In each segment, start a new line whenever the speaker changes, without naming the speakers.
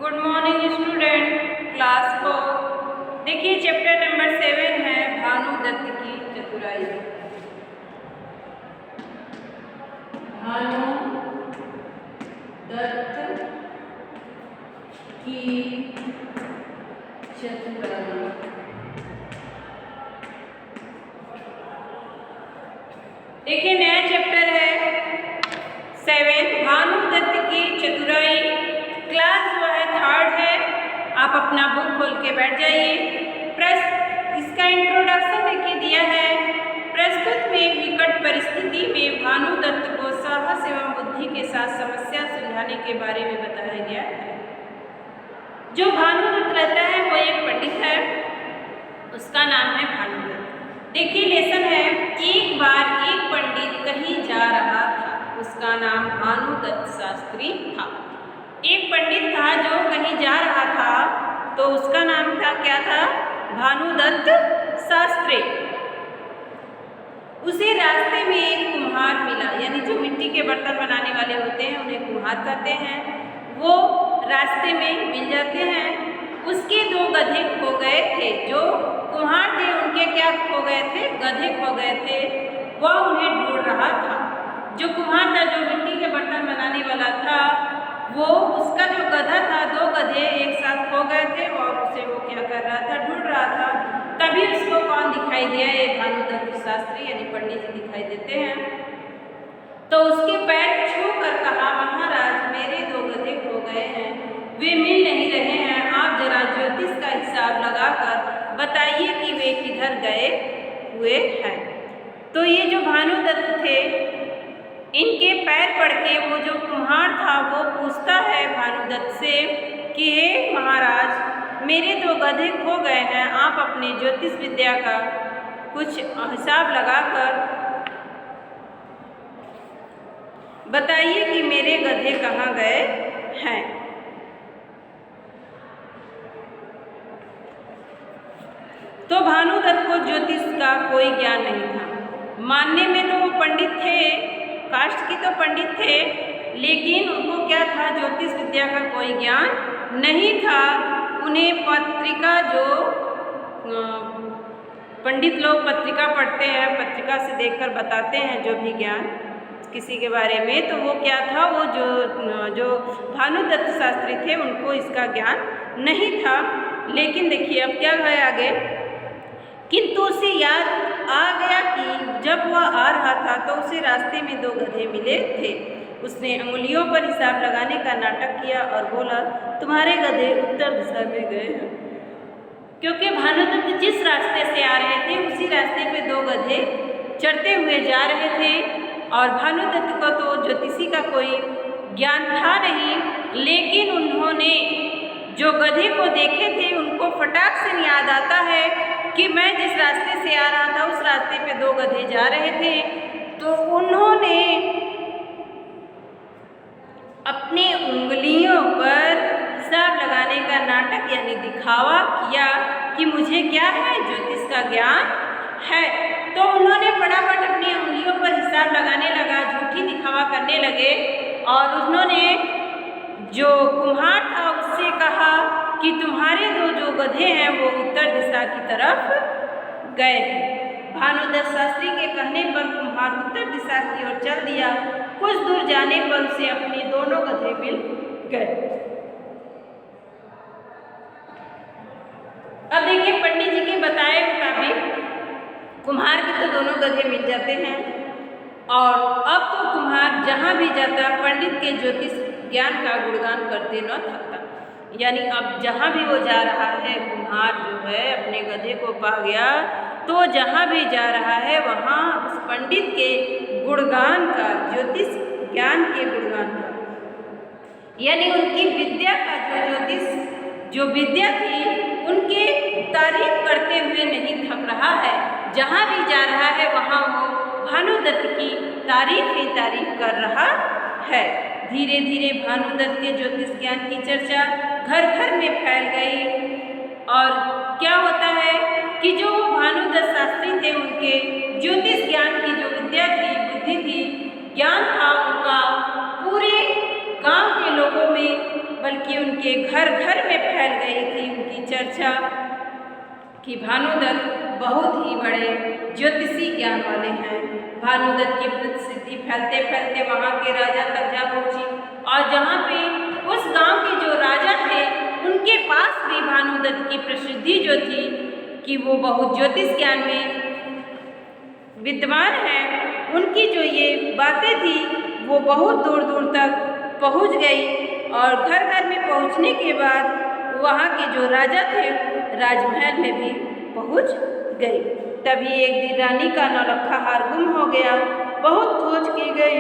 Good morning student, class 4। देखिए chapter number 7 है भानु दत्त की चतुराई। भानु दत्त की चतुराई। देखिए नया चैप्टर है 7 भानु दत्त की चतुराई। क्लास जो है 3rd है। आप अपना बुक खोल के बैठ जाइए। इसका इंट्रोडक्शन देखिए दिया है। प्रस्तुत में विकट परिस्थिति में भानु दत्त को साहस एवं बुद्धि के साथ समस्या सुलझाने के बारे में बताया गया है। जो भानु दत्त रहता है वो एक पंडित है, उसका नाम है भानु दत्त। देखिए लेसन है। एक बार एक पंडित कहीं जा रहा था, उसका नाम भानु दत्त शास्त्री था। एक पंडित था जो कहीं जा रहा था, तो उसका नाम था क्या था? भानु दत्त शास्त्री। उसे रास्ते में एक कुम्हार मिला, यानी जो मिट्टी के बर्तन बनाने वाले होते हैं उन्हें कुम्हार कहते हैं। वो रास्ते में मिल जाते हैं। उसके 2 गधे खो गए थे। जो कुम्हार थे उनके क्या खो गए थे? गधे खो गए थे। वह उन्हें ढूंढ रहा था। जो कुम्हार था, जो मिट्टी के बर्तन बनाने वाला था, वो उसका जो गधा था, 2 गधे एक साथ खो गए थे और उसे वो क्या कर रहा था? ढूंढ रहा था। तभी उसको कौन दिखाई दिया? ये भानु दत्त शास्त्री यानी पंडित जी दिखाई देते हैं। तो उसके पैर छू कर कहा, महाराज मेरे 2 गधे खो गए हैं, वे मिल नहीं रहे हैं। आप जरा ज्योतिष का हिसाब लगाकर बताइए कि वे किधर गए हुए हैं। तो ये जो भानु दत्त थे, इनके पैर पड़ के वो जो कुम्हार था वो पूछता है भानु दत्त से कि हे महाराज मेरे 2 गधे खो गए हैं, आप अपने ज्योतिष विद्या का कुछ हिसाब लगाकर बताइए कि मेरे गधे कहाँ गए हैं। तो भानु दत्त को ज्योतिष का कोई ज्ञान नहीं था। मानने में तो वो पंडित थे, कास्ट की तो पंडित थे, लेकिन उनको क्या था? ज्योतिष विद्या का कोई ज्ञान नहीं था। उन्हें पत्रिका, जो पंडित लोग पत्रिका पढ़ते हैं, पत्रिका से देखकर बताते हैं जो भी ज्ञान किसी के बारे में, तो वो क्या था? वो जो भानु दत्त शास्त्री थे उनको इसका ज्ञान नहीं था। लेकिन देखिए अब क्या है आगे। किंतु उसे याद आ गया कि जब वह आ रहा था तो उसे रास्ते में 2 गधे मिले थे। उसने अंगुलियों पर हिसाब लगाने का नाटक किया और बोला, तुम्हारे गधे उत्तर दिशा में गए हैं। क्योंकि भानु दत्त जिस रास्ते से आ रहे थे उसी रास्ते पे 2 गधे चढ़ते हुए जा रहे थे। और भानु दत्त को तो ज्योतिषी का कोई ज्ञान था नहीं, लेकिन उन्होंने जो गधे को देखे थे उनको फटाक से याद आता है कि मैं जिस रास्ते से आ रहा था उस रास्ते पे 2 गधे जा रहे थे। तो उन्होंने अपनी उंगलियों पर हिसाब लगाने का नाटक यानी दिखावा किया कि मुझे क्या है? ज्योतिष का ज्ञान है। तो उन्होंने फटाफट अपनी उंगलियों पर हिसाब लगाने लगा, झूठी दिखावा करने लगे। और उन्होंने जो कुम्हार था उससे कहा कि तुम्हारे 2 जो गधे हैं वो उत्तर दिशा की तरफ गए हैं। भानु दत्त शास्त्री के कहने पर कुम्हार उत्तर दिशा की ओर चल दिया। कुछ दूर जाने पर उसे अपने दोनों गधे मिल गए। अब देखिए पंडित जी के बताए मुताबिक कुम्हार के तो दोनों गधे मिल जाते हैं। और अब तो कुम्हार जहाँ भी जाता पंडित के ज्योतिष ज्ञान का गुणगान करते न थकता। यानी अब जहाँ भी वो जा रहा है, कुम्हार जो है अपने गधे को पा गया, तो जहाँ भी जा रहा है वहाँ उस पंडित के गुणगान का, ज्योतिष ज्ञान के गुणगान का, यानी उनकी विद्या का, जो विद्या थी उनके तारीफ करते हुए नहीं थक रहा है। जहाँ भी जा रहा है वहाँ वो भानु दत्त की तारीफ ही तारीफ कर रहा है। धीरे धीरे भानु दत्त के ज्योतिष ज्ञान की चर्चा घर घर में फैल गई। और क्या होता है कि जो भानु दत्त शास्त्री थे उनके ज्योतिष ज्ञान की जो विद्या थी, बुद्धि थी, ज्ञान था, उनका पूरे गांव के लोगों में बल्कि उनके उनके घर घर में फैल गई थी उनकी चर्चा कि भानुदत्त बहुत ही बड़े ज्योतिषी ज्ञान वाले हैं। भानुदत्त की प्रसिद्धि फैलते फैलते वहाँ के राजा तक जा पहुँची और जहाँ पे उस गांव के जो राजा थे उनके पास भी भानुदत्त की प्रसिद्धि जो थी कि वो बहुत ज्योतिष ज्ञान में विद्वान हैं, उनकी जो ये बातें थी वो बहुत दूर दूर तक पहुँच गई और घर घर में पहुँचने के बाद वहाँ के जो राजा थे राजमहल में भी पहुँच गई। तभी एक दिन रानी का नौलखा हार गुम हो गया। बहुत खोज की गई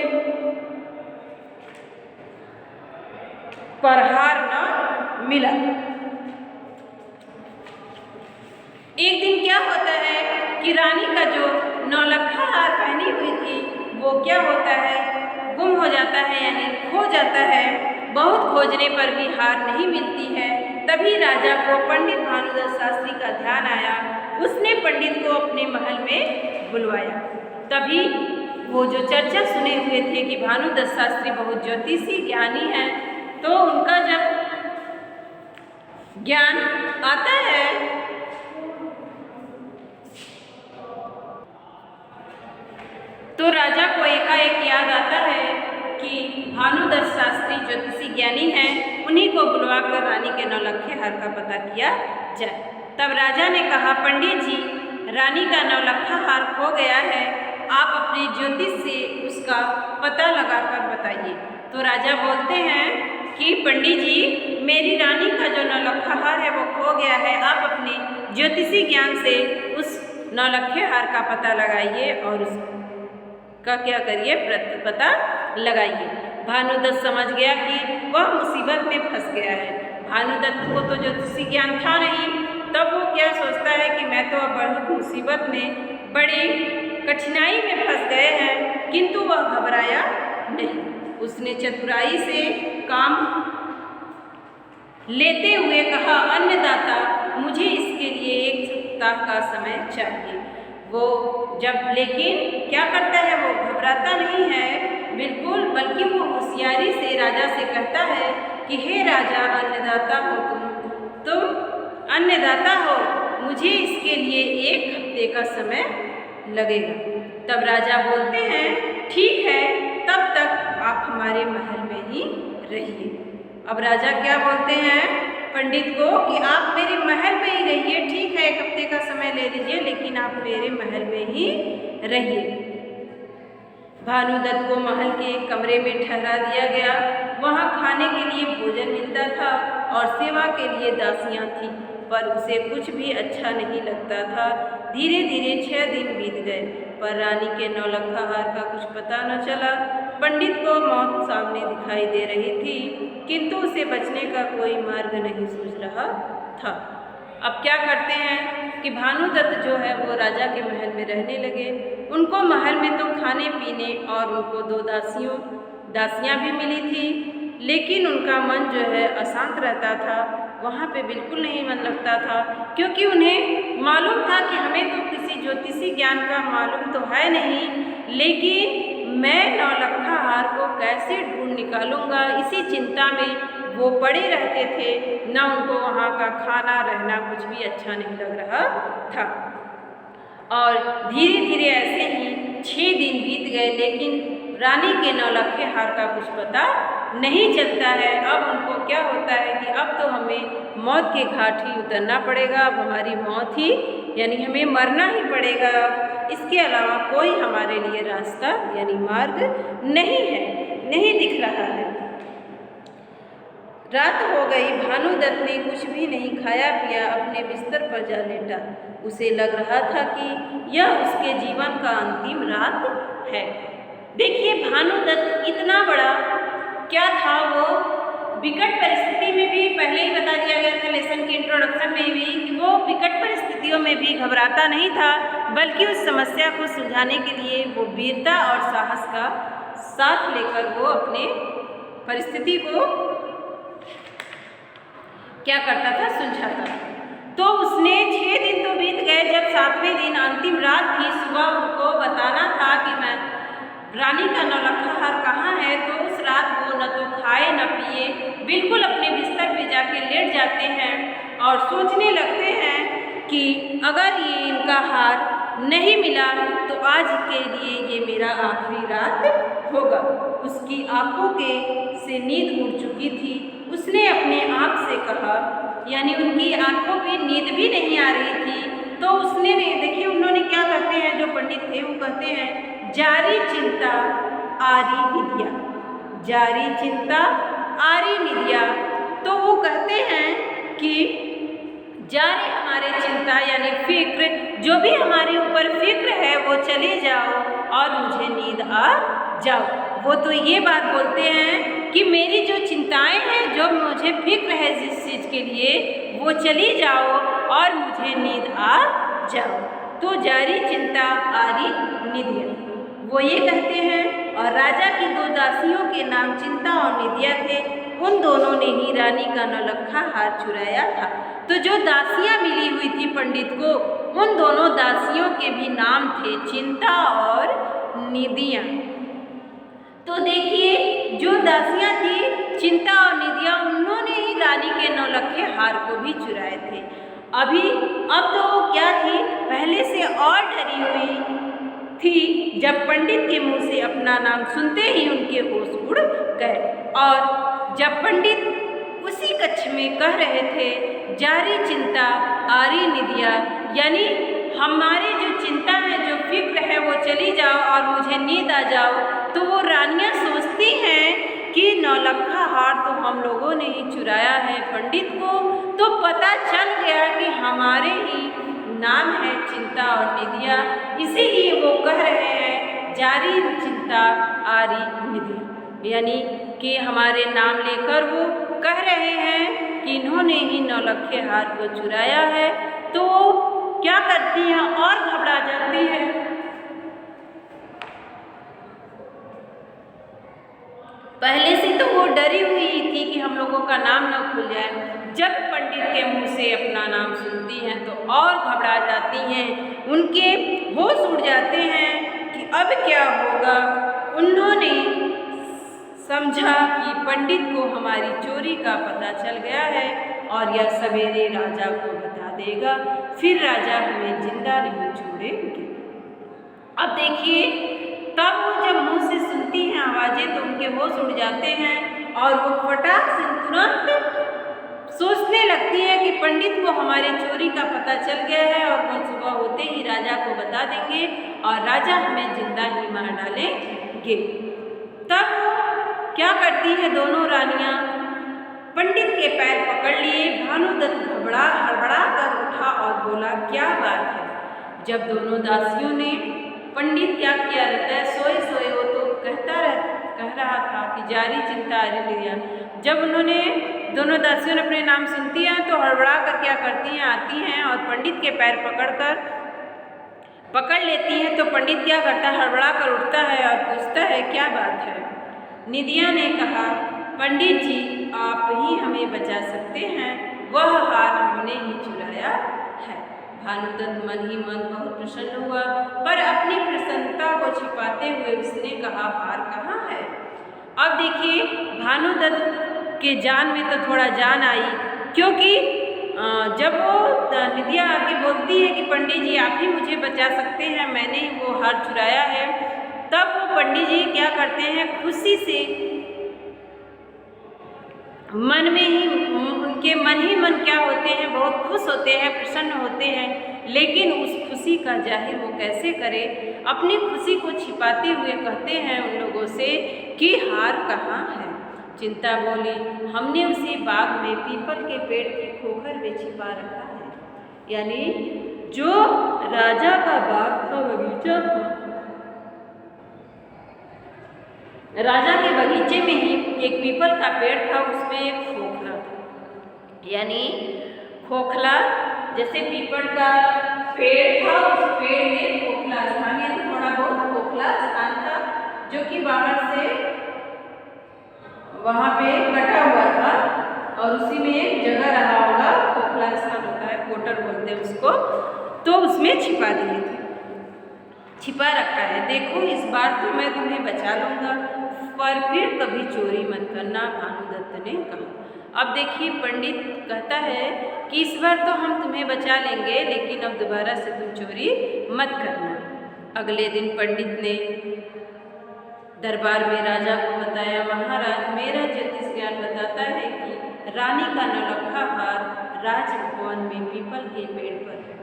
पर हार न मिला। एक दिन क्या होता है कि रानी का जो नौलखा हार पहनी हुई थी वो क्या होता है, गुम हो जाता है यानी खो जाता है। बहुत खोजने पर भी हार नहीं मिलती है। तभी राजा को पंडित भानुदत्त शास्त्री का ध्यान आया। उसने पंडित को अपने महल में बुलवाया। तभी वो जो चर्चा सुने हुए थे कि भानुदत्त शास्त्री बहुत ज्योतिषी ज्ञानी हैं, तो उनका जब ज्ञान आता है तो राजा को एकाएक याद आता है कि भानुदत्त शास्त्री ज्योतिषी ज्ञानी हैं, उन्हीं को बुलवाकर रानी के नौलखे हार का पता किया जाए। तब राजा ने कहा, पंडित जी, रानी का नौलखा हार खो गया है, आप अपने ज्योतिष से उसका पता लगाकर बताइए। तो राजा बोलते हैं कि पंडित जी, मेरी रानी का जो नौलखा हार है वो खो गया है, आप अपने ज्योतिषी ज्ञान से उस नौलखे हार का पता लगाइए और उसका क्या करिए, पता लगाइए। भानुदत्त समझ गया कि वह मुसीबत में फंस गया है। भानुदत्त को तो ज्योतिषी ज्ञान था नहीं। तब वो क्या सोचता है कि मैं तो अब बहुत मुसीबत में, बड़ी कठिनाई में फंस गए हैं, किंतु वह घबराया नहीं। उसने चतुराई से काम लेते हुए कहा, अन्नदाता, मुझे इसके लिए 1 सप्ताह का समय चाहिए। वो जब लेकिन क्या करता है, वो घबराता नहीं है बिल्कुल, बल्कि वो होशियारी से राजा से कहता है कि हे राजा, अन्नदाता हो तुम अन्नदाता हो, मुझे इसके लिए 1 हफ्ते का समय लगेगा। तब राजा बोलते हैं, ठीक है, तब तक आप हमारे महल में ही रहिए। अब राजा क्या बोलते हैं पंडित को कि आप मेरे महल में ही रहिए, ठीक है, 1 हफ्ते का समय ले लीजिए, लेकिन आप मेरे महल में ही रहिए। भानुदत्त को महल के एक कमरे में ठहरा दिया गया। वहाँ खाने के लिए भोजन मिलता था और सेवा के लिए दासियाँ थीं, पर उसे कुछ भी अच्छा नहीं लगता था। धीरे धीरे 6 दिन बीत गए, पर रानी के नौलखा हार का कुछ पता न चला। पंडित को मौत सामने दिखाई दे रही थी, किंतु उसे बचने का कोई मार्ग नहीं सूझ रहा था। अब क्या करते हैं कि भानुदत्त जो है वो राजा के महल में रहने लगे। उनको महल में तो खाने पीने और उनको 2 दासियाँ भी मिली थी, लेकिन उनका मन जो है अशांत रहता था। वहाँ पे बिल्कुल नहीं मन लगता था, क्योंकि उन्हें मालूम था कि हमें तो किसी ज्योतिषी ज्ञान का मालूम तो है नहीं, लेकिन मैं नौलखा हार को कैसे ढूंढ निकालूंगा, इसी चिंता में वो पड़े रहते थे। न उनको वहाँ का खाना रहना कुछ भी अच्छा नहीं लग रहा था। और धीरे धीरे ऐसे ही 6 दिन बीत गए, लेकिन रानी के नौलखे हार का कुछ पता नहीं चलता है। अब उनको क्या होता है कि अब तो हमें मौत के घाट ही उतरना पड़ेगा, अब हमारी मौत ही यानी हमें मरना ही पड़ेगा, इसके अलावा कोई हमारे लिए रास्ता यानी मार्ग नहीं है, नहीं दिख रहा है। रात हो गई। भानुदत्त ने कुछ भी नहीं खाया पिया, अपने बिस्तर पर जा लेटा। उसे लग रहा था कि यह उसके जीवन का अंतिम रात है। देखिए, भानुदत्त इतना बड़ा क्या था, वो विकट परिस्थिति में भी, पहले ही बता दिया गया था लेसन के इंट्रोडक्शन में भी, कि वो विकट परिस्थितियों में भी घबराता नहीं था, बल्कि उस समस्या को सुलझाने के लिए वो वीरता और साहस का साथ लेकर वो अपने परिस्थिति को क्या करता था, सुलझाता था। तो उसने 6 दिन तो बीत गए, जब 7वें दिन अंतिम रात थी, सुबह उनको बताना था कि मैं रानी का नौलखा हार कहाँ है। तो उस रात वो न तो खाए न पिए, बिल्कुल अपने बिस्तर पे जाकर लेट जाते हैं और सोचने लगते हैं कि अगर ये इनका हार नहीं मिला तो आज के लिए ये मेरा आखिरी रात होगा। उसकी आंखों के से नींद उड़ चुकी थी। उसने अपने आप से कहा, यानी उनकी आंखों पे नींद भी नहीं आ रही थी, तो उसने देखिए उन्होंने क्या कहते हैं, जो पंडित थे वो कहते हैं, जारी चिंता आरी निधिया, जारी चिंता आरी निधिया। तो वो कहते हैं कि जारी हमारे चिंता यानी फिक्र, जो भी हमारे ऊपर फिक्र है वो चले जाओ और मुझे नींद आ जाओ। वो तो ये बात बोलते हैं कि मेरी जो चिंताएं हैं, जो मुझे फिक्र है जिस चीज़ के लिए, वो चली जाओ और मुझे नींद आ जाओ। तो जारी चिंता आरी निधिया, वो ये कहते हैं। और राजा की दो दासियों के नाम चिंता और निधिया थे। उन दोनों ने ही रानी का नौलखा हार चुराया था। तो जो दासियां मिली हुई थी पंडित को, उन दोनों दासियों के भी नाम थे चिंता और निधिया। तो देखिए जो दासियां थी चिंता और निधिया, उन्होंने ही रानी के नौलखे हार को भी चुराए थे। अब तो वो क्या थी, पहले से और डरी हुई थी। जब पंडित के मुंह से अपना नाम सुनते ही उनके होश उड़ गए। और जब पंडित उसी कक्ष में कह रहे थे, जारी चिंता आरी निधिया, यानी हमारी जो चिंता है, जो फिक्र है, वो चली जाओ और मुझे नींद आ जाओ, तो वो रानियां सोचती हैं कि नौलखा हार तो हम लोगों ने ही चुराया है। पंडित को तो पता चल गया कि हमारे ही नाम है चिंता और निधिया, इसीलिए वो कह रहे हैं जारी चिंता आरी निधिया, यानी कि हमारे नाम लेकर वो कह रहे हैं कि इन्होंने ही नौलखे हार को चुराया है। तो क्या करती हैं और घबरा जाती है। पहले से तो वो डरी हुई थी कि हम लोगों का नाम न खुल जाए। जब पंडित के मुंह से अपना नाम सुनती हैं तो और घबरा जाती हैं, उनके होश उड़ जाते हैं कि अब क्या होगा। उन्होंने समझा कि पंडित को हमारी चोरी का पता चल गया है और यह सवेरे राजा को बता देगा, फिर राजा हमें जिंदा नहीं छोड़ेंगे। अब देखिए, तब वो जब मुंह से सुनती हैं आवाज़ें तो उनके होश उड़ जाते हैं और वो फटाक से तुरंत सोचने लगती है कि पंडित को हमारे चोरी का पता चल गया है और वो सुबह होते ही राजा को बता देंगे और राजा हमें जिंदा ही मार डालेंगे। तब क्या करती है दोनों रानियां, पंडित के पैर पकड़ लिए। भानुदत्त हड़बड़ा कर उठा और बोला, क्या बात है। जब दोनों दासियों ने, पंडित क्या किया रहता है, सोए सोए वो तो कह रहा था कि जारी चिंता आरी निधिया। जब उन्होंने दोनों दासियों ने अपने नाम सुनती हैं तो हड़बड़ा कर क्या करती हैं, आती हैं और पंडित के पैर पकड़ लेती हैं। तो पंडित क्या करता है, हड़बड़ा कर उठता है और पूछता है, क्या बात है। निधिया ने कहा, पंडित जी आप ही हमें बचा सकते हैं, वह हार हमने ही चुराया है। भानुदत्त मन ही मन बहुत प्रसन्न हुआ, पर अपनी प्रसन्नता को छिपाते हुए उसने कहा, हार कहाँ है। अब देखिए भानुदत्त के जान में तो थोड़ा जान आई, क्योंकि जब वो निधिया आके बोलती है कि पंडित जी आप ही मुझे बचा सकते हैं, मैंने ही वो हार चुराया है, तब वो पंडित जी क्या करते हैं, खुशी से मन में ही, उनके मन ही मन क्या होते हैं, बहुत खुश होते हैं, प्रसन्न होते हैं। लेकिन उस खुशी का जाहिर वो कैसे करे, अपनी खुशी को छिपाते हुए कहते हैं उन लोगों से कि हार कहाँ है। चिंता बोली, हमने उसे बाग में पीपल के पेड़ के खोखर में छिपा रखा है। यानी जो राजा का बाग था, बगीचा था, राजा के बगीचे में ही एक पीपल का पेड़ था, उसमें एक खोखला था। यानी खोखला, जैसे पीपल का पेड़ था, उस पेड़ में खोखला स्थान, यानी थोड़ा बहुत खोखला स्थान था, जो कि बाहर से वहाँ पे कटा हुआ था और उसी में एक जगह रहा होगा, खोखला स्थान होता है, कोटर बोलते हैं उसको, तो उसमें छिपा दिए थे, छिपा रखा है। देखो इस बार तो मैं तुम्हें बचा लूँगा, पर फिर कभी चोरी मत करना, भानुदत्त ने कहा। अब देखिए पंडित कहता है कि इस बार तो हम तुम्हें बचा लेंगे, लेकिन अब दोबारा से तुम चोरी मत करना। अगले दिन पंडित ने दरबार में राजा को बताया, महाराज मेरा ज्योतिष ज्ञान बताता है कि रानी का नौलखा हार राजभवन में पीपल के पेड़ पर है।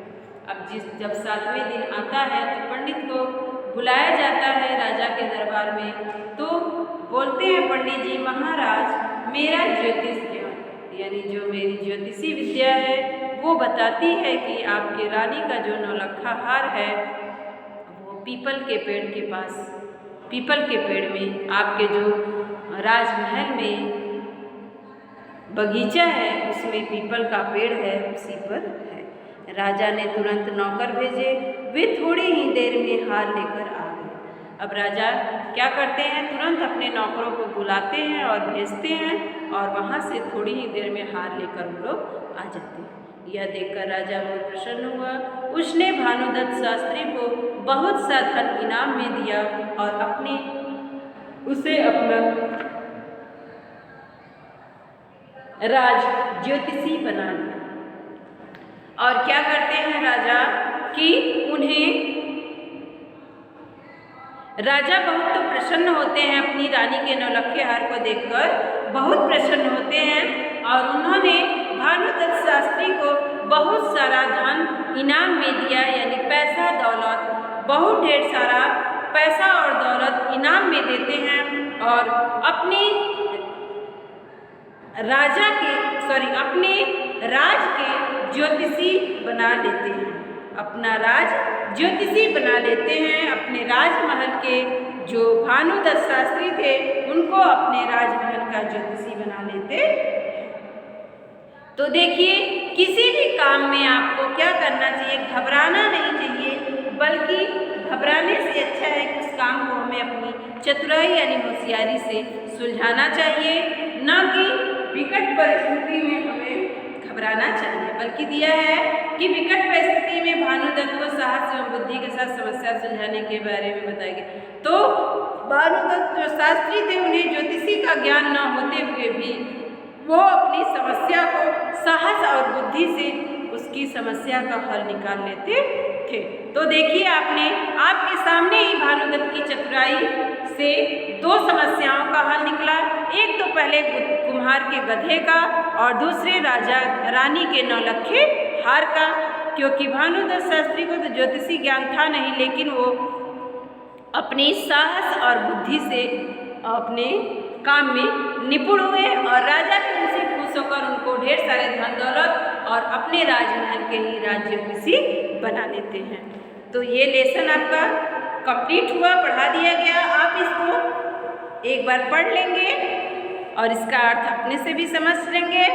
अब जब 7वें दिन आता है तो पंडित को बुलाया जाता है राजा के दरबार में। तो बोलते हैं पंडित जी, महाराज मेरा ज्योतिष ज्ञान यानी जो मेरी ज्योतिषी विद्या है वो बताती है कि आपके रानी का जो नौलखा हार है वो पीपल के पेड़ के पास, पीपल के पेड़ में, आपके जो राजमहल में बगीचा है उसमें पीपल का पेड़ है, उसी पर है। राजा ने तुरंत नौकर भेजे, वे थोड़ी ही देर में हार लेकर आ गए। अब राजा क्या करते हैं, तुरंत अपने नौकरों को बुलाते हैं और भेजते हैं और वहाँ से थोड़ी ही देर में हार लेकर वो लोग आ जाते हैं। यह देखकर राजा बहुत प्रसन्न हुआ। उसने भानुदत्त शास्त्री को बहुत सा धन इनाम में दिया और उसे अपना राज ज्योतिषी बना लिया। और क्या करते हैं राजा कि राजा बहुत तो प्रसन्न होते हैं, अपनी रानी के नौलखे हार को देखकर बहुत प्रसन्न होते हैं और उन्होंने भानुदत्त शास्त्री को बहुत सारा धन इनाम में दिया, यानी पैसा दौलत, बहुत ढेर सारा पैसा और दौलत इनाम में देते हैं और अपने राज के ज्योतिषी बना लेते हैं, अपना राज ज्योतिषी बना लेते हैं। अपने राजमहल के जो भानुदत्त शास्त्री थे उनको अपने राजमहल का ज्योतिषी बना लेते हैं। तो देखिए, किसी भी काम में आपको क्या करना चाहिए, घबराना नहीं चाहिए, बल्कि घबराने से अच्छा है कि उस काम को हमें अपनी चतुराई यानी होशियारी से सुलझाना चाहिए, न कि विकट परिस्थिति में हमें घबराना चाहिए। बल्कि दिया है कि विकट परिस्थिति में भानुदत्त को साहस एवं बुद्धि के साथ समस्या सुलझाने के बारे में बताया गया। तो भानुदत्त जो शास्त्री थे उन्हें ज्योतिषी का ज्ञान न होते हुए भी वो अपनी समस्या को साहस और बुद्धि से उसकी समस्या का हल निकाल लेते थे। तो देखिए, आपके सामने ही भानुदत्त की चतुराई से 2 समस्याओं का हल निकला। एक तो पहले कुम्हार के गधे का और दूसरे रानी के नौलखे हार का। क्योंकि भानुदत्त शास्त्री को तो ज्योतिषी ज्ञान था नहीं, लेकिन वो अपनी साहस और बुद्धि से अपने काम में निपुण हुए और राजा के उनसे खुश होकर उनको ढेर सारे धन दौलत और अपने राजमहल के ही राज ज्योतिषी बना लेते हैं। तो ये लेसन आपका कंप्लीट हुआ, पढ़ा दिया गया। आप इसको एक बार पढ़ लेंगे और इसका अर्थ अपने से भी समझ लेंगे।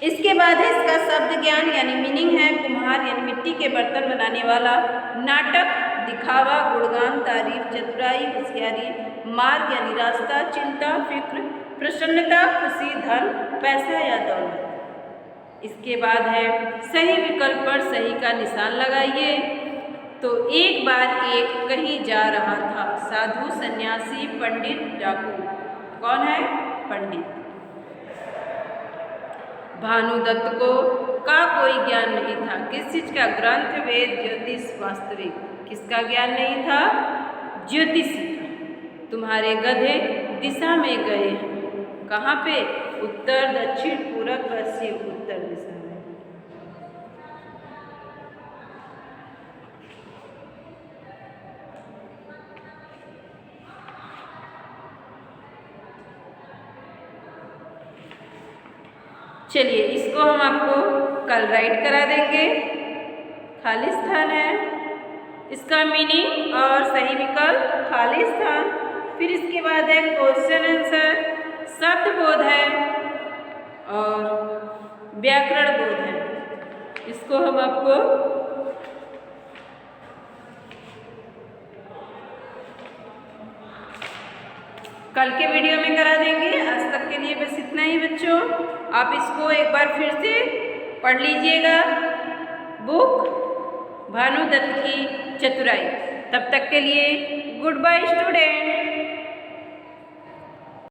इसके बाद है इसका शब्द ज्ञान यानी मीनिंग है। कुम्हार यानी मिट्टी के बर्तन बनाने वाला, नाटक, दिखावा, गुणगान, तारीफ, चतुराई, होशियारी, मार्ग यानी रास्ता, चिंता, फिक्र, प्रसन्नता, खुशी, धन, पैसा या दौलत। इसके बाद है सही विकल्प पर सही का निशान लगाइए। तो एक बार एक कहीं जा रहा था, साधु, सन्यासी, पंडित, डाकू। कौन है? पंडित। भानुदत्त को का कोई ज्ञान नहीं था। किस चीज का? ग्रंथ, वेद, ज्योतिष, वास्तविक। किसका ज्ञान नहीं था? ज्योतिषी का। तुम्हारे गधे दिशा में गए हैं। कहाँ पे? उत्तर, दक्षिण, पूरब, पश्चिम, उत्तर दिशा में। चलिए, इसको हम आपको कल राइट करा देंगे। खाली स्थान है, इसका मीनिंग और सही विकल्प खाली स्थान। फिर इसके बाद है क्वेश्चन आंसर, शब्द बोध है और व्याकरण बोध है। इसको हम आपको कल के वीडियो में करा देंगे। आज तक के लिए बस इतना ही बच्चों। आप इसको एक बार फिर से पढ़ लीजिएगा, बुक भानुदत्त की चतुराई। तब तक के लिए गुड बाय स्टूडेंट।